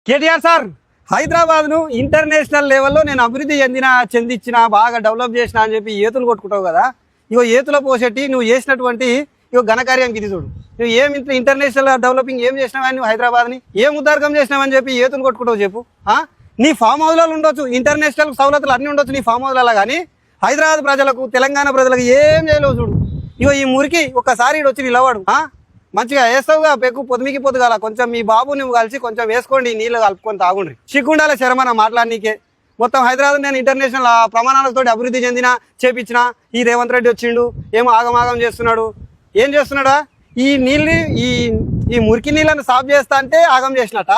KTR sir హైదరాబాద్ను international లెవెల్లో నేను అభివృద్ధి చెందించిన బాగా డెవలప్ చేసిన అని చెప్పి ఏతులు కొట్టుకుంటావు కదా. ఇగో ఏతుల పోసేటి నువ్వు చేసినటువంటి ఇగో ఘనకార్యం ఇది చూడు. నువ్వు ఏం ఇంత ఇంటర్నేషనల్ డెవలపింగ్ ఏం చేసినావని నువ్వు హైదరాబాద్ని ఏం ఉద్దారకం చేసినావని చెప్పి ఏతులు కొట్టుకుంటావు చెప్పు. నీ ఫామ్ హౌస్లలో ఉండొచ్చు, ఇంటర్నేషనల్ సౌలతులు అన్నీ ఉండొచ్చు నీ ఫామ్ హౌస్లలో, కానీ హైదరాబాద్ ప్రజలకు తెలంగాణ ప్రజలకు ఏం చేయలేవు చూడు. ఇగో ఈ మురికి ఒక్కసారి ఇటు వచ్చి నిలవాడు మంచిగా వేస్తావుగా పెక్కు పొద్దుమికి పొద్దుగాల కొంచెం మీ బాబు నువ్వు కలిసి కొంచెం వేసుకోండి, నీళ్ళు కలుపుకొని తాగుండ్రి. సిగ్గుండాల శరమన మాట్లాడనీకే. మొత్తం హైదరాబాద్ నేను ఇంటర్నేషనల్ ప్రమాణాలతో అభివృద్ధి చెందిన చేపించిన ఈ రేవంత్ రెడ్డి వచ్చిండు ఏమో ఆగమాగం చేస్తున్నాడు. ఏం చేస్తున్నాడా? ఈ నీళ్ళు ఈ మురికి నీళ్ళను సాఫ్ చేస్తా అంటే ఆగం చేసినట.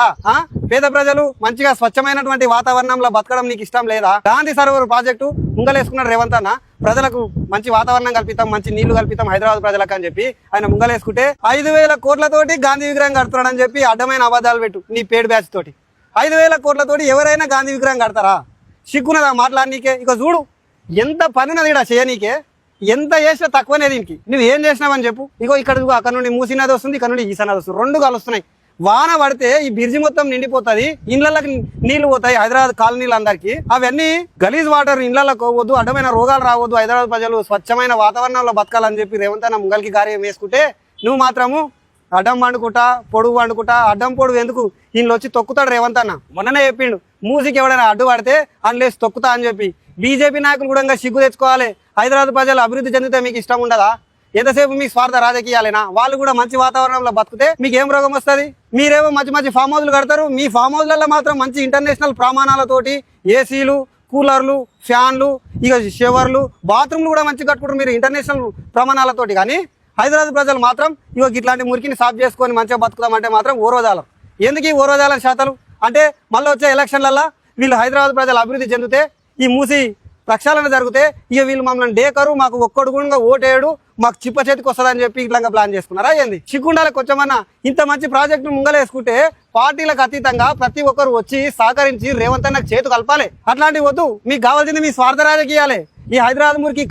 పేద ప్రజలు మంచిగా స్వచ్ఛమైనటువంటి వాతావరణంలో బతకడం నీకు ఇష్టం లేదా? గాంధీ సరోవర్ ప్రాజెక్టు ముంగలేసుకున్నాడు రేవంత్ అన్న. ప్రజలకు మంచి వాతావరణం కల్పిస్తాం, మంచి నీళ్లు కల్పిస్తాం హైదరాబాద్ ప్రజలకు అని చెప్పి ఆయన ముంగలేసుకుంటే 5,000 కోట్లతోటి గాంధీ విగ్రహం కడుతున్నాడని చెప్పి అడ్డమైన అబద్ధాలు పెట్టు నీ పేడ్ బ్యాచ్ తోటి. 5,000 కోట్లతోటి ఎవరైనా గాంధీ విగ్రహం కడతారా? సిగ్గున్నదా మాట్లాడనీకే? ఇక చూడు ఎంత పనినది ఇక్కడ చేయనీకే, ఎంత చేసినా తక్కువనే దీనికి. నువ్వు ఏం చేసినావని చెప్పు. ఇగో ఇక్కడ అక్కడ నుండి మూసీ నది వస్తుంది, ఇక్కడ నుండి ఈసా నది వస్తుంది, రెండు కలుస్తున్నాయి. వాన పడితే ఈ బిర్జి మొత్తం నిండిపోతుంది, ఇళ్లకి నీళ్లు పోతాయి హైదరాబాద్ కాలనీలు అందరికి. అవన్నీ గలీజ్ వాటర్ ఇళ్లకు పోవద్దు, అడ్డమైన రోగాలు రావద్దు, హైదరాబాద్ ప్రజలు స్వచ్ఛమైన వాతావరణంలో బతకాలని చెప్పి రేవంత్ అన్న ముంగలికి కార్యం వేసుకుంటే నువ్వు మాత్రము అడ్డం వండుకుంటా పొడుగు వండుకుంటా. అడ్డం పొడుగు ఎందుకు? ఈయనలో వచ్చి తొక్కుతాడు రేవంత్ అన్న. మొన్ననే చెప్పిండు మూసీకి ఎవడైనా అడ్డు పడితే అందులేసి తొక్కుతా అని చెప్పి. బీజేపీ నాయకులు కూడా సిగ్గు తెచ్చుకోవాలి. హైదరాబాద్ ప్రజలు అభివృద్ధి చెందితే మీకు ఇష్టం ఉండదా? ఎంతసేపు మీకు స్వార్థ రాజకీయాలేనా? వాళ్ళు కూడా మంచి వాతావరణంలో బతికితే మీకు ఏం రోగం వస్తుంది? మీరేమో మంచి ఫామ్ హౌస్లు కడతారు, మీ ఫామ్ హౌస్లలో మాత్రం మంచి ఇంటర్నేషనల్ ప్రమాణాలతోటి ఏసీలు, కూలర్లు, ఫ్యాన్లు, ఇక షవర్లు, బాత్రూమ్లు కూడా మంచిగా కట్టుకుంటారు మీరు ఇంటర్నేషనల్ ప్రమాణాలతోటి. కానీ హైదరాబాద్ ప్రజలు మాత్రం ఇక ఇట్లాంటి మురికిని సాఫ్ చేసుకొని మంచిగా బతుకుతామంటే మాత్రం ఓరోజాలం. ఎందుకు ఈ ఓరోజాలం శాతాలు అంటే మళ్ళీ వచ్చే ఎలక్షన్లల్లో వీళ్ళు హైదరాబాద్ ప్రజలు అభివృద్ధి చెందితే ఈ మూసి ప్రక్షాళన జరిగితే ఇక వీళ్ళు మమ్మల్ని డేకరు, మాకు ఒక్కడు కూడా ఓటేయడు, మాకు చిప్ప చేతికి వస్తుందని చెప్పి ఇట్లా ప్లాన్ చేసుకున్నారా ఏంది? సిగ్గుండాలి కొంచెమన్నా. ఇంత మంచి ప్రాజెక్టును ముంగలేసుకుంటే పార్టీలకు అతీతంగా ప్రతి ఒక్కరు వచ్చి సహకరించి రేవంత్ అన్నకు చేతు కలపాలి. అట్లాంటివి వద్దు, మీకు కావాల్సింది మీ స్వార్థ రాజకీయాలే. ఈ హైదరాబాద్ మురికి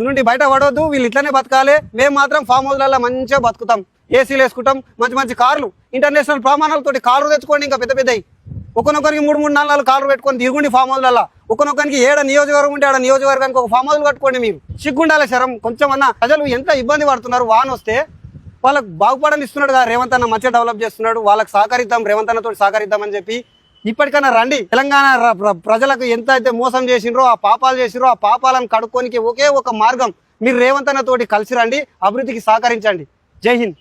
నుండి బయట పడవద్దు, వీళ్ళు ఇట్లనే బతకాలి. మేము మాత్రం ఫామ్ హౌస్లలో మంచిగా బతుకుతాం, ఏసీలు వేసుకుంటాం, మంచి కార్లు, ఇంటర్నేషనల్ ప్రమాణాలతోటి కార్లు తెచ్చుకోండి, ఇంకా పెద్దవి ఒకనొకరికి 3-4 కార్లు పెట్టుకొని తిరుగుండి ఫామ్ హౌస్లలో. ఒకనొకరికి ఏడ నియోజకవర్గం ఉంటే ఆడ నియోజకవర్గానికి ఒక ఫామ్ హౌస్ కట్టుకోండి. మీరు సిగ్గుండాలి శరం కొంచెం అన్న. ప్రజలు ఎంత ఇబ్బంది పడుతున్నారు, వాన వస్తే వాళ్ళకు బాగుపడని ఇస్తున్నాడు కదా రేవంత్ అన్న, మంచిగా డెవలప్ చేస్తున్నాడు. వాళ్ళకి సహకరిద్దాం, రేవంత్ అన్నతో సహకరిద్దామని చెప్పి ఇప్పటికైనా రండి. తెలంగాణ ప్రజలకు ఎంత అయితే మోసం చేసిండ్రో, ఆ పాపాలు చేసిండ్రో, ఆ పాపాలను కడుక్కోనికి ఒకే ఒక మార్గం, మీరు రేవంత్ అన్నతోటి కలిసి రండి, అభివృద్ధికి సహకరించండి. జై హింద్.